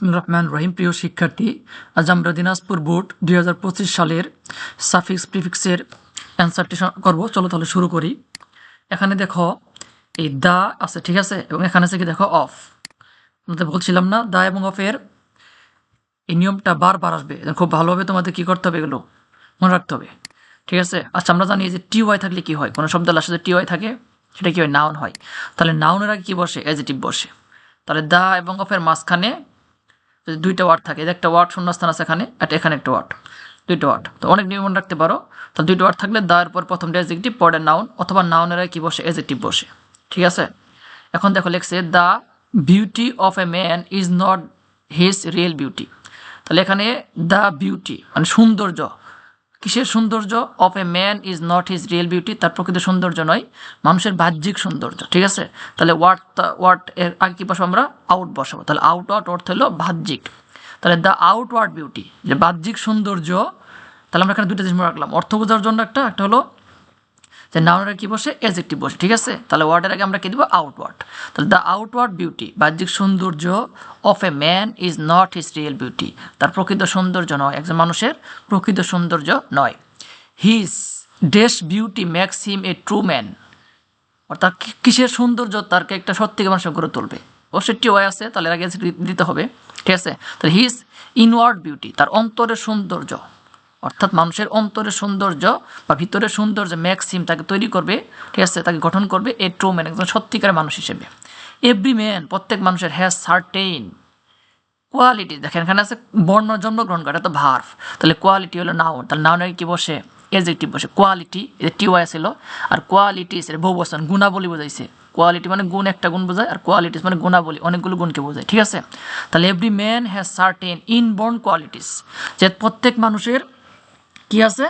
রহমান রহিম। প্রিয় শিক্ষার্থী, আজ আমরা দিনাজপুর বোর্ড 2025 সালের সাফিক্স প্রিফিক্সের অ্যান্সারটি করব। চলো তাহলে শুরু করি। এখানে দেখো এই দা আছে, ঠিক আছে, এবং এখানে আছে কি দেখো অফ। তোমাদের বলছিলাম না দা এবং অফের এই নিয়মটা বারবার আসবে, খুব ভালোভাবে তোমাদের কি করতে হবে, এগুলো মনে রাখতে হবে, ঠিক আছে। আচ্ছা, আমরা জানি যে টি ওয়াই থাকলে কি হয়, কোনো শব্দের লাস্টে যদি টি ওয়াই থাকে সেটা কি হয়, নাউন হয়। তাহলে নাউনের আগে কি বসে, অ্যাডজেক্টিভ বসে। তাহলে দা এবং অফের মাঝখানে যদি দুইটা ওয়ার্ড থাকে, একটা ওয়ার্ড শূন্যস্থান আছে এখানে, আর এখানে একটা ওয়ার্ড, দুইটা ওয়ার্ড, তো অনেক নিয়ম মনে রাখতে পারো। তাহলে দুইটা ওয়ার্ড থাকলে দা এর পর প্রথমটা অ্যাডজেক্টিভ, পরে নাউন, অথবা নাউনের আগে কি বসে, অ্যাডজেক্টিভ বসে, ঠিক আছে। এখন দেখো লেখছে the beauty of a man is not his real beauty. তাহলে এখানে দ্য বিউটি মানে সৌন্দর্য, কিসের সৌন্দর্য, of a man is not his real beauty, তার প্রকৃত সৌন্দর্য নয়, মানুষের বাহ্যিক সৌন্দর্য, ঠিক আছে। তাহলে ওয়ার্ড এর আগে কি বসাবো আমরা, আউট বসাবো। তাহলে আউটওয়ার্ড অর্থ হলো বাহ্যিক। তাহলে দ্য আউটওয়ার্ড বিউটি, যে বাহ্যিক সৌন্দর্য। তাহলে আমরা এখানে দুইটা জিনিস মনে রাখলাম, অর্থ বোঝার জন্য একটা হলো যে নাউনের কি বসে, অ্যাডজেক্টিভ বসে, ঠিক আছে। তাহলে ওয়ার্ডের আগে আমরা কি দিব, আউটওয়ার্ড। তাহলে দ্য আউটওয়ার্ড বিউটি, বাহ্যিক সৌন্দর্য, of a man is not his real beauty, তার প্রকৃত সৌন্দর্য নয়, একজন মানুষের প্রকৃত সৌন্দর্য নয়। His dash beauty makes him a true man, অর্থাৎ কিসের সৌন্দর্য তারকে একটা সত্যিকার মানুষ করে তুলবে, অবশ্যই টি ওয়াই আছে, তাহলে এর আগে দিতে হবে, ঠিক আছে। তাহলে হিজ ইনওয়ার্ড বিউটি, তার অন্তরের সৌন্দর্য, অর্থাৎ মানুষের অন্তরের সৌন্দর্য বা ভিতরের সৌন্দর্য ম্যাক্সিম তাকে তৈরি করবে, ঠিক আছে, তাকে গঠন করবে এ ট্রু ম্যান, একজন সত্যিকারের মানুষ হিসেবে। এভরি ম্যান, প্রত্যেক মানুষের, হ্যাজ সার্টেইন কোয়ালিটি, দেখেন এখানে আছে বর্ণ জন্মগ্রহণ করে, তো ভার্ভ, তাহলে কোয়ালিটি হলো নাউন, তাহলে নাউনের কি বসে, অ্যাডজেক্টিভ বসে। কোয়ালিটি এটা টি ওয়াই ছিল, আর কোয়ালিটিস এটা বহুবচন, গুণাবলী বোঝাইছে। কোয়ালিটি মানে গুণ, একটা গুণ বোঝায়, আর কোয়ালিটিস মানে গুণাবলী, অনেকগুলো গুণকে বোঝায়, ঠিক আছে। তাহলে every man has certain inborn qualities, যে প্রত্যেক মানুষের কি আছে,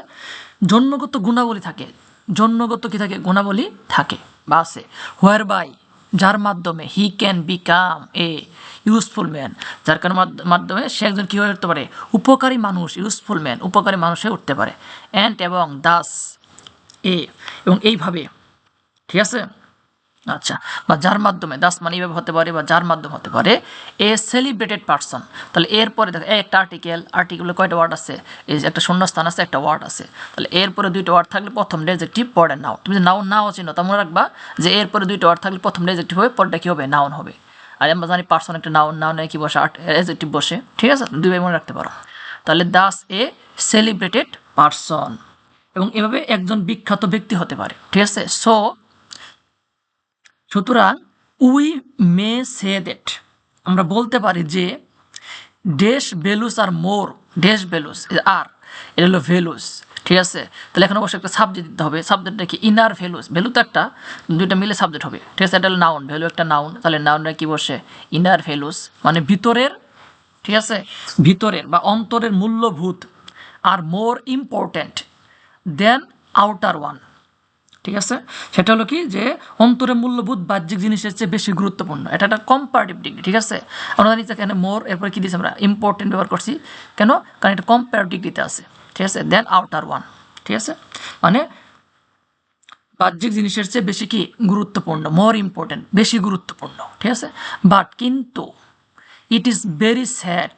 জন্মগত গুণাবলী থাকে, জন্মগত কি থাকে, গুণাবলী থাকে বা আছে। হোয়ার বাই, যার মাধ্যমে, he can become a useful man, যার কারণে মাধ্যমে সে একজন কী হয়ে উঠতে পারে, উপকারী মানুষ, ইউজফুল ম্যান, উপকারী মানুষ হয়ে উঠতে পারে। অ্যান্ড এবং দাস এ, এবং এইভাবে, ঠিক আছে। আচ্ছা, বা যার মাধ্যমে, দাস মানে এইভাবে হতে পারে বা যার মাধ্যমে হতে পারে, এ সেলিব্রেটেড পারসন। তাহলে এরপরে দেখো একটা আর্টিকেলে কয়টা ওয়ার্ড আছে, এই যে একটা শূন্যস্থান আছে, একটা ওয়ার্ড আছে। তাহলে এরপরে দুইটা ওয়ার্ড থাকলে প্রথম অ্যাডজেক্টিভ, পরে নাউন। তুমি যে নাউন নাও চিনো, তা মনে রাখবা যে এরপরে দুইটা ওয়ার্ড থাকলে প্রথম অ্যাডজেক্টিভ হবে, পরটা কি হবে, নাউন হবে। আর আমরা জানি পারসন একটা নাউন, নাউনে কি বসে, অ্যাডজেক্টিভ বসে, ঠিক আছে, দুইভাবে মনে রাখতে পারো। তাহলে দাস এ সেলিব্রেটেড পারসন, এবং এভাবে একজন বিখ্যাত ব্যক্তি হতে পারে, ঠিক আছে। সুতরাং উই মে সে দ্যাট, আমরা বলতে পারি যে ড্যাশ ভ্যালুস আর মোর, ড্যাশ ভ্যালুস আর এটা হলো ভ্যালুস, ঠিক আছে। তাহলে এখন অবশ্যই একটা সাবজেক্ট দিতে হবে, সাবজেক্টটা কি, ইনার ভ্যালুস, ভ্যালু তো একটা, দুইটা মিলে সাবজেক্ট হবে, ঠিক আছে। এটা হলো নাউন, ভ্যালু একটা নাউন, তাহলে নাউনটা কি বসে, ইনার ভ্যালুস মানে ভিতরের, ঠিক আছে, ভিতরের বা অন্তরের মূল্যভূত, আর মোর ইম্পর্ট্যান্ট দেন আউটার ওয়ান, ঠিক আছে। সেটা হলো কি, যে অন্তরে মূল্যবোধ বাহ্যিক জিনিসের চেয়ে বেশি গুরুত্বপূর্ণ, এটা একটা কম্পারেটিভ ডিগ্রি, ঠিক আছে। আমরা জানি এখানে মোর, এরপরে কি দিয়েছি আমরা, ইম্পর্টেন্ট ব্যবহার করছি, কেন, কারণ এটা কম্পারেটিভ ডিগ্রিতে আছে, ঠিক আছে। দেন আউটার ওয়ান, ঠিক আছে, মানে বাহ্যিক জিনিসের চেয়ে বেশি কি গুরুত্বপূর্ণ, মোর ইম্পর্টেন্ট, বেশি গুরুত্বপূর্ণ, ঠিক আছে। বাট কিন্তু ইট ইজ ভেরি স্যাড,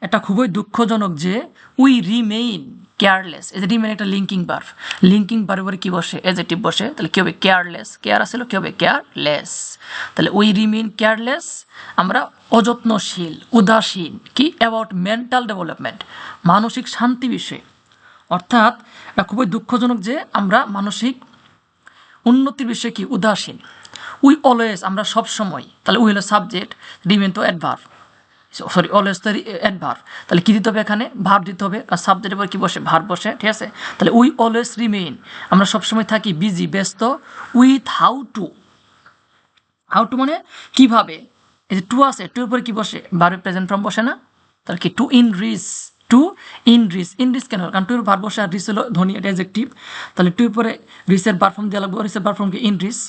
এটা খুবই দুঃখজনক যে উই রিমেইন কেয়ারলেস, এই যে রিমেইন একটা লিঙ্কিং ভার্ব, লিঙ্কিং ভার্বের কি বসে, অ্যাডজেক্টিভ বসে, তাহলে কি হবে, কেয়ারলেস, কেয়ার আসলে কি হবে, কেয়ারলেস। তাহলে উই রিমেইন কেয়ারলেস, আমরা অযত্নশীল, উদাসীন, কি অ্যাবাউট মেন্টাল ডেভেলপমেন্ট, মানসিক শান্তি বিষয়ে, অর্থাৎ এটা খুবই দুঃখজনক যে আমরা মানসিক উন্নতির বিষয়ে কি উদাসীন। উই অলওয়েজ, আমরা সব সময়, তাহলে উই হলো সাবজেক্ট, রিমেইন তো অ্যাডভার্ব, সরি অলওয়েজ তো অ্যাডভার্ব, তাহলে কী দিতে হবে এখানে, ভার্ব দিতে হবে, আর সাবজেক্টের পর কী বসে, ভার্ব বসে, ঠিক আছে। তাহলে উই অলওয়েজ রিমেইন, আমরা সবসময় থাকি বিজি, ব্যস্ত, উইথ হাউ টু মানে কীভাবে, এই যে টু আছে, টুর উপরে কী বসে, ভার্বের প্রেজেন্ট ফর্ম বসে না, তাহলে কি টু ইনরিচ, ইনরিচ কেন, কারণ টুর ভার্ব বসে, আর রিচ হলো ধ্বনি, এটা অ্যাডজেক্টিভ, তাহলে টুর উপরে রিচের ভার্ব ফর্ম দেওয়া লাগবে, রিচের ভার্ব ফর্ম কি, ইনরিচ।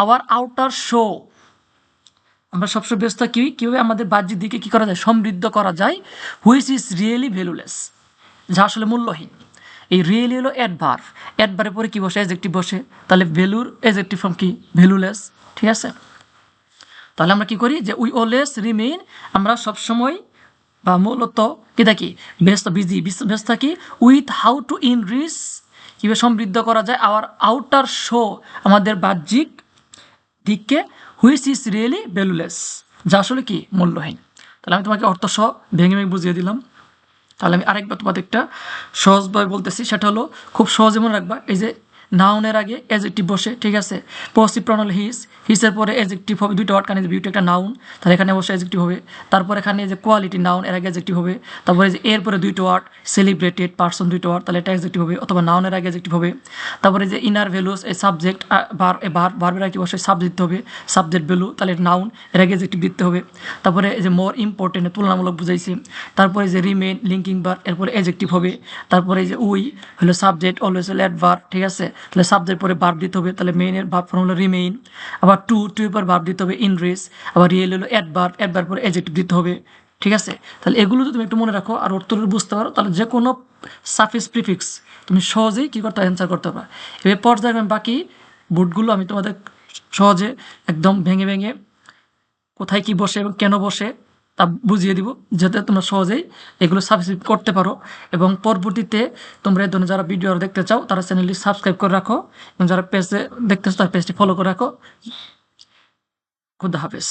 আওয়ার আউটার শো, আমরা সবসময় ব্যস্ত কীভাবে আমাদের বাহ্যিক দিকে কী করা যায়, সমৃদ্ধ করা যায়, হুইচ ইজ রিয়েলি ভ্যালুলেস, যা আসলে মূল্যহীন। এই রিয়েলি হলো অ্যাডভার্ব, অ্যাডভার্বের পরে কী বসে, অ্যাডজেক্টিভ বসে, তাহলে ভ্যালুর অ্যাডজেক্টিভ ফর্ম কি, ভ্যালুলেস, ঠিক আছে। তাহলে আমরা কি করি যে উই অলওয়েজ রিমেইন, আমরা সবসময় বা মূলত কি থাকি, ব্যস্ত বিজি ব্যস্ত থাকি উইথ হাউ টু ইনরিচ, কীভাবে সমৃদ্ধ করা যায় আওয়ার আউটার শো, আমাদের বাহ্যিক দিককে, হুইচ ইজ রিয়েলি ভ্যালুলেস, যা আসলে কি মূল্যহীন। তাহলে আমি তোমাকে অর্থ সহ ভেঙে ভেঙে বুঝিয়ে দিলাম। তাহলে আমি আরেকবার তোমাদের একটা সহজভাবে বলতেছি, সেটা হলো খুব সহজে মনে রাখবা। এই যে নাউনের আগে অ্যাডজেক্টিভ বসে, ঠিক আছে, পসিভ প্রনাউন হিস, হিসের পরে অ্যাডজেক্টিভ হবে, দুইটা ওয়ার্ড, কারণ বিউটি একটা নাউন, তাহলে এখানে অবশ্যই অ্যাডজেক্টিভ হবে। তারপর এখানে যে কোয়ালিটি নাউন, এর আগে অ্যাডজেক্টিভ হবে। তারপরে যে এরপরে দুইটা ওয়ার্ড, সেলিব্রেটেড পারসন, দুইটা ওয়ার্ড, তাহলে এটা অ্যাডজেক্টিভ হবে, অথবা নাউনের আগে অ্যাডজেক্টিভ হবে। তারপরে যে ইনার ভ্যালুস, এই সাবজেক্ট ভার্বের আগে অবশ্যই সাবজেক্ট দিতে হবে, সাবজেক্ট ভ্যালু, তাহলে নাউন, এর আগে অ্যাডজেক্টিভ দিতে হবে। তারপরে এই যে মোর ইম্পর্টেন্ট, তুলনামূলক বুঝাইছি। তারপরে যে রিমেইন লিঙ্কিং ভার্ব, এরপরে অ্যাডজেক্টিভ হবে। তারপরে যে উই হলো সাবজেক্ট, অলওয়েজ হলো অ্যাডভার্ব, ঠিক আছে, তাহলে সাবজেক্ট পরে ভার্ব দিতে হবে, তাহলে মেইনের ভার্ব ফর্ম হলো রিমেইন। আবার টু এর পর ভার্ব দিতে হবে ইনরিচ, আবার রিয়েল হলো অ্যাডভার্ব, অ্যাডভার্ব পরে অ্যাডজেক্টিভ দিতে হবে, ঠিক আছে। তাহলে এগুলো যদি তুমি একটু মনে রাখো আর অর্থগুলো বুঝতে পারো, তাহলে যে কোনো সাফিক্স প্রিফিক্স তুমি সহজেই কী করতে অ্যান্সার করতে পারবে। এবার পর্যায়ে বাকি বোর্ডগুলো আমি তোমাদের সহজে একদম ভেঙে ভেঙে কোথায় কি বসে এবং কেন বসে তা বুঝিয়ে দিব, যাতে তোমরা সহজেই এগুলো সাবস্ক্রাইব করতে পারো। এবং পরবর্তীতে তোমরা এই ধরনের যারা ভিডিও আরও দেখতে চাও তারা চ্যানেলটি সাবস্ক্রাইব করে রাখো, এবং যারা পেজে দেখতেছো তার পেজটি ফলো করে রাখো। খুদা হাফেজ।